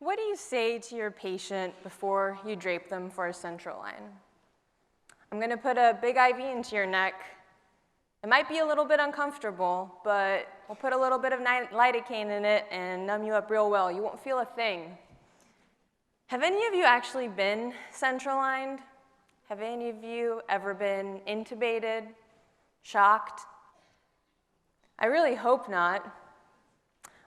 What do you say to your patient before you drape them for a central line? I'm going to put a big IV into your neck. It might be a little bit uncomfortable, but we'll put a little bit of lidocaine in it and numb you up real well. You won't feel a thing. Have any of you actually been central lined? Have any of you ever been intubated, shocked? I really hope not.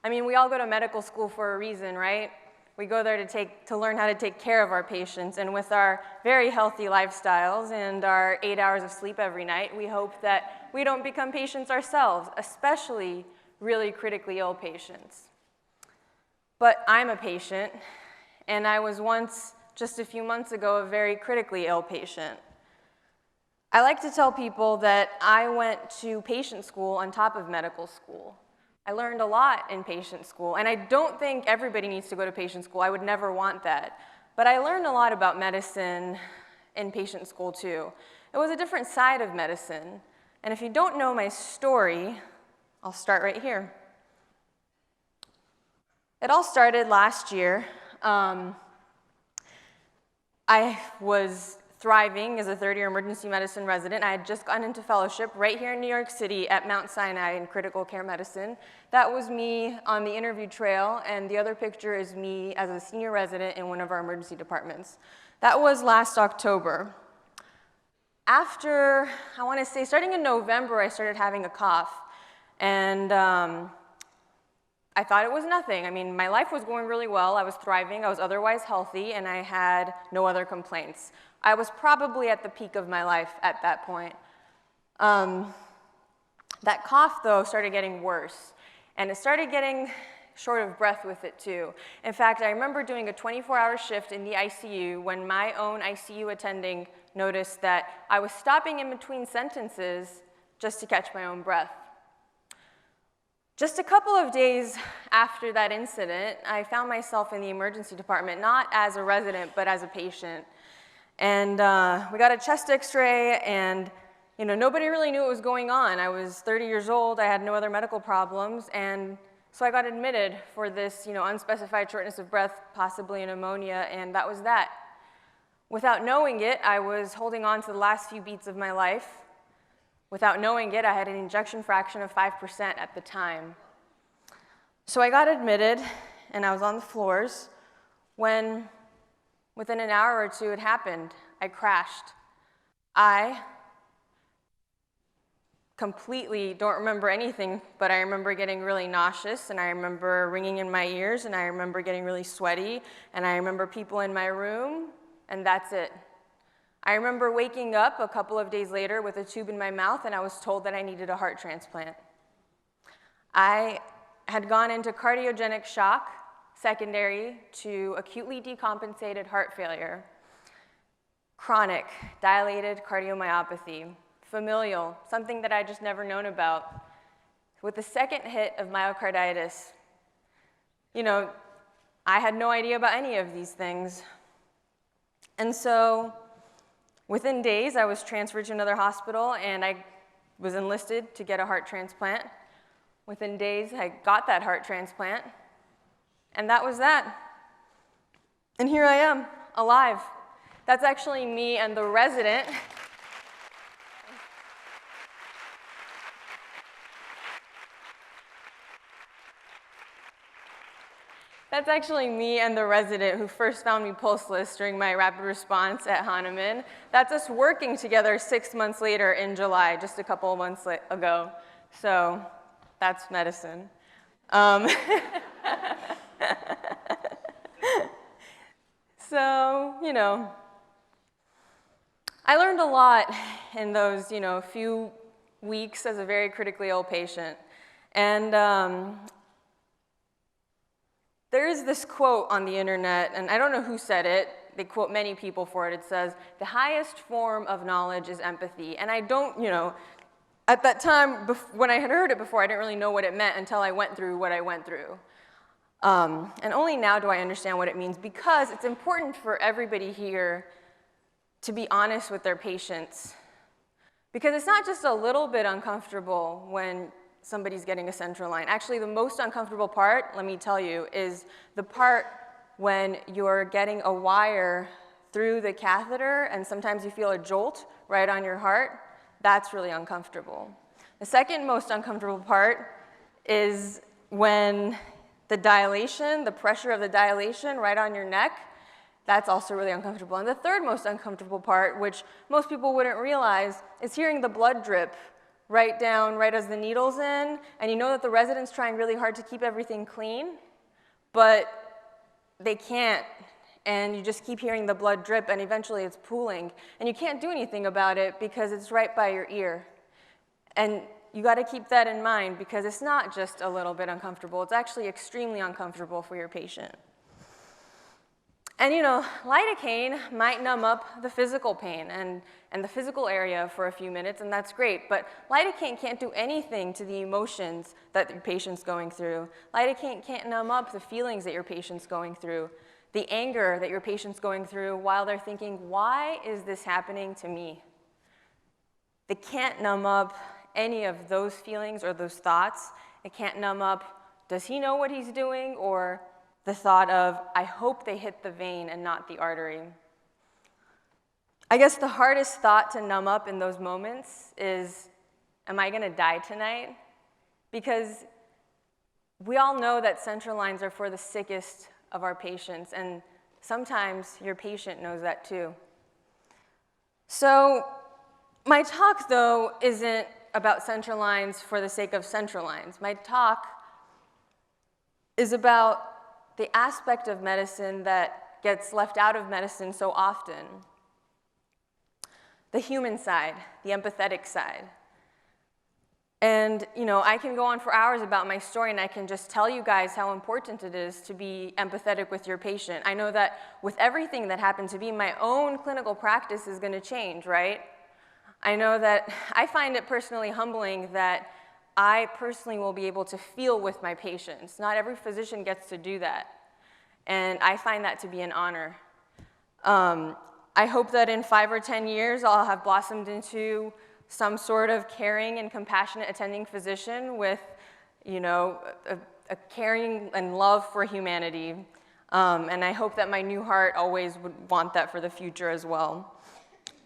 I mean, we all go to medical school for a reason, right? We go there to learn how to take care of our patients, and with our very healthy lifestyles and our 8 hours of sleep every night, we hope that we don't become patients ourselves, especially really critically ill patients. But I'm a patient, and I was once, just a few months ago, a very critically ill patient. I like to tell people that I went to patient school on top of medical school. I learned a lot in patient school, and I don't think everybody needs to go to patient school. I would never want that. But I learned a lot about medicine in patient school, too. It was a different side of medicine. And if you don't know my story, I'll start right here. It all started last year. I was thriving as a third-year emergency medicine resident. I had just gotten into fellowship right here in New York City at Mount Sinai in critical care medicine. That was me on the interview trail, and the other picture is me as a senior resident in one of our emergency departments. That was last October. After, I want to say, starting in November, I started having a cough, and I thought it was nothing. I mean, my life was going really well. I was thriving. I was otherwise healthy, and I had no other complaints. I was probably at the peak of my life at that point. That cough, though, started getting worse, and it started getting short of breath with it, too. In fact, I remember doing a 24-hour shift in the ICU when my own ICU attending noticed that I was stopping in between sentences just to catch my own breath. Just a couple of days after that incident, I found myself in the emergency department, not as a resident, but as a patient. And we got a chest x-ray, and nobody really knew what was going on. I was 30 years old, I had no other medical problems, and so I got admitted for this unspecified shortness of breath, possibly a pneumonia, and that was that. Without knowing it, I was holding on to the last few beats of my life. Without knowing it, I had an ejection fraction of 5% at the time. So I got admitted, and I was on the floors when, within an hour or two, it happened. I crashed. I completely don't remember anything, but I remember getting really nauseous, and I remember ringing in my ears, and I remember getting really sweaty, and I remember people in my room, and that's it. I remember waking up a couple of days later with a tube in my mouth, and I was told that I needed a heart transplant. I had gone into cardiogenic shock, secondary to acutely decompensated heart failure, chronic dilated cardiomyopathy, familial, something that I just never known about, with the second hit of myocarditis. I had no idea about any of these things. And so within days, I was transferred to another hospital, and I was enlisted to get a heart transplant. Within days, I got that heart transplant, and that was that. And here I am, alive. That's actually me and the resident. That's actually me and the resident who first found me pulseless during my rapid response at Hahnemann. That's us working together 6 months later in July, just a couple of months ago. So that's medicine. So, I learned a lot in those, few weeks as a very critically ill patient. And there is this quote on the internet, and I don't know who said it. They quote many people for it. It says, "The highest form of knowledge is empathy." And I don't, at that time, when I had heard it before, I didn't really know what it meant until I went through what I went through. And only now do I understand what it means, because it's important for everybody here to be honest with their patients. Because it's not just a little bit uncomfortable when somebody's getting a central line. Actually, the most uncomfortable part, let me tell you, is the part when you're getting a wire through the catheter and sometimes you feel a jolt right on your heart. That's really uncomfortable. The second most uncomfortable part is when the dilation, the pressure of the dilation right on your neck, that's also really uncomfortable. And the third most uncomfortable part, which most people wouldn't realize, is hearing the blood drip right down, right as the needle's in, and you know that the resident's trying really hard to keep everything clean, but they can't, and you just keep hearing the blood drip, and eventually it's pooling, and you can't do anything about it because it's right by your ear. And you got to keep that in mind because it's not just a little bit uncomfortable, it's actually extremely uncomfortable for your patient. And you know, lidocaine might numb up the physical pain and the physical area for a few minutes, and that's great, but lidocaine can't do anything to the emotions that your patient's going through. Lidocaine can't numb up the feelings that your patient's going through, the anger that your patient's going through while they're thinking, why is this happening to me? They can't numb up any of those feelings or those thoughts. It can't numb up, does he know what he's doing, or the thought of, I hope they hit the vein and not the artery. I guess the hardest thought to numb up in those moments is, am I going to die tonight? Because we all know that central lines are for the sickest of our patients, and sometimes your patient knows that too. So my talk, though, isn't about central lines for the sake of central lines. My talk is about the aspect of medicine that gets left out of medicine so often. The human side, the empathetic side. And you know, I can go on for hours about my story and I can just tell you guys how important it is to be empathetic with your patient. I know that with everything that happened to me, my own clinical practice is going to change, right? I know that I find it personally humbling that I personally will be able to feel with my patients. Not every physician gets to do that, and I find that to be an honor. I hope that in 5 or 10 years I'll have blossomed into some sort of caring and compassionate attending physician with, you know, a caring and love for humanity. And I hope that my new heart always would want that for the future as well.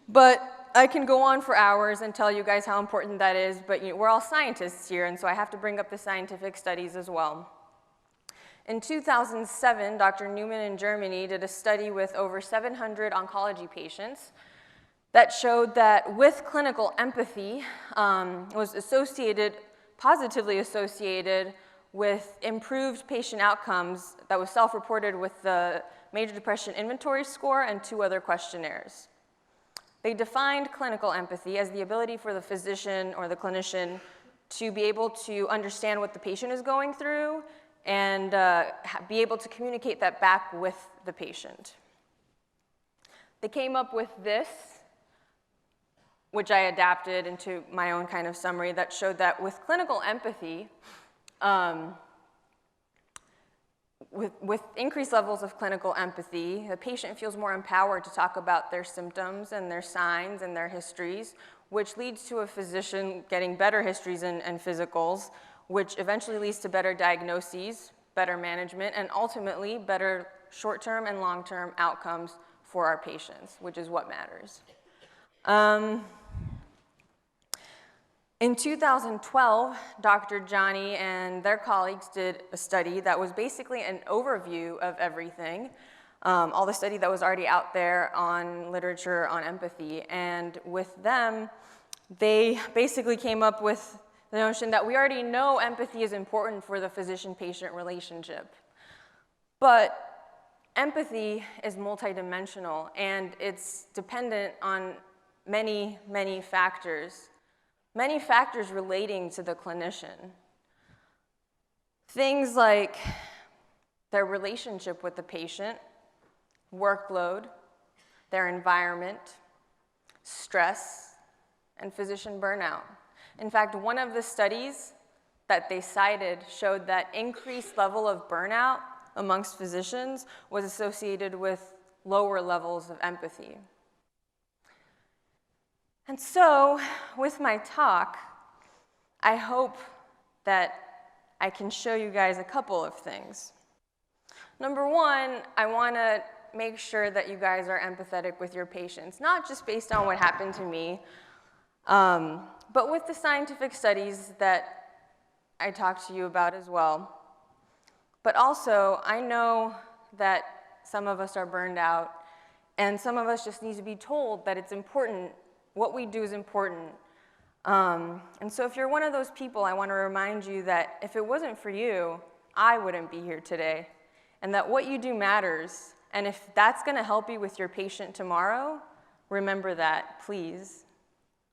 But I can go on for hours and tell you guys how important that is, but you know, we're all scientists here, and so I have to bring up the scientific studies as well. In 2007, Dr. Newman in Germany did a study with over 700 oncology patients that showed that with clinical empathy, it was positively associated with improved patient outcomes that was self-reported with the Major Depression Inventory Score and 2 other questionnaires. They defined clinical empathy as the ability for the physician or the clinician to be able to understand what the patient is going through and be able to communicate that back with the patient. They came up with this, which I adapted into my own kind of summary that showed that with clinical empathy, with increased levels of clinical empathy, the patient feels more empowered to talk about their symptoms and their signs and their histories, which leads to a physician getting better histories and physicals, which eventually leads to better diagnoses, better management, and ultimately better short-term and long-term outcomes for our patients, which is what matters. In 2012, Dr. Johnny and their colleagues did a study that was basically an overview of everything, all the study that was already out there on literature on empathy. And with them, they basically came up with the notion that we already know empathy is important for the physician-patient relationship. But empathy is multidimensional, and it's dependent on many, many factors. Many factors relating to the clinician. Things like their relationship with the patient, workload, their environment, stress, and physician burnout. In fact, one of the studies that they cited showed that increased level of burnout amongst physicians was associated with lower levels of empathy. And so, with my talk, I hope that I can show you guys a couple of things. Number one, I want to make sure that you guys are empathetic with your patients, not just based on what happened to me, but with the scientific studies that I talked to you about as well. But also, I know that some of us are burned out, and some of us just need to be told that it's important, what we do is important. And so if you're one of those people, I want to remind you that if it wasn't for you, I wouldn't be here today, and that what you do matters. And if that's going to help you with your patient tomorrow, remember that, please.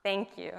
Thank you.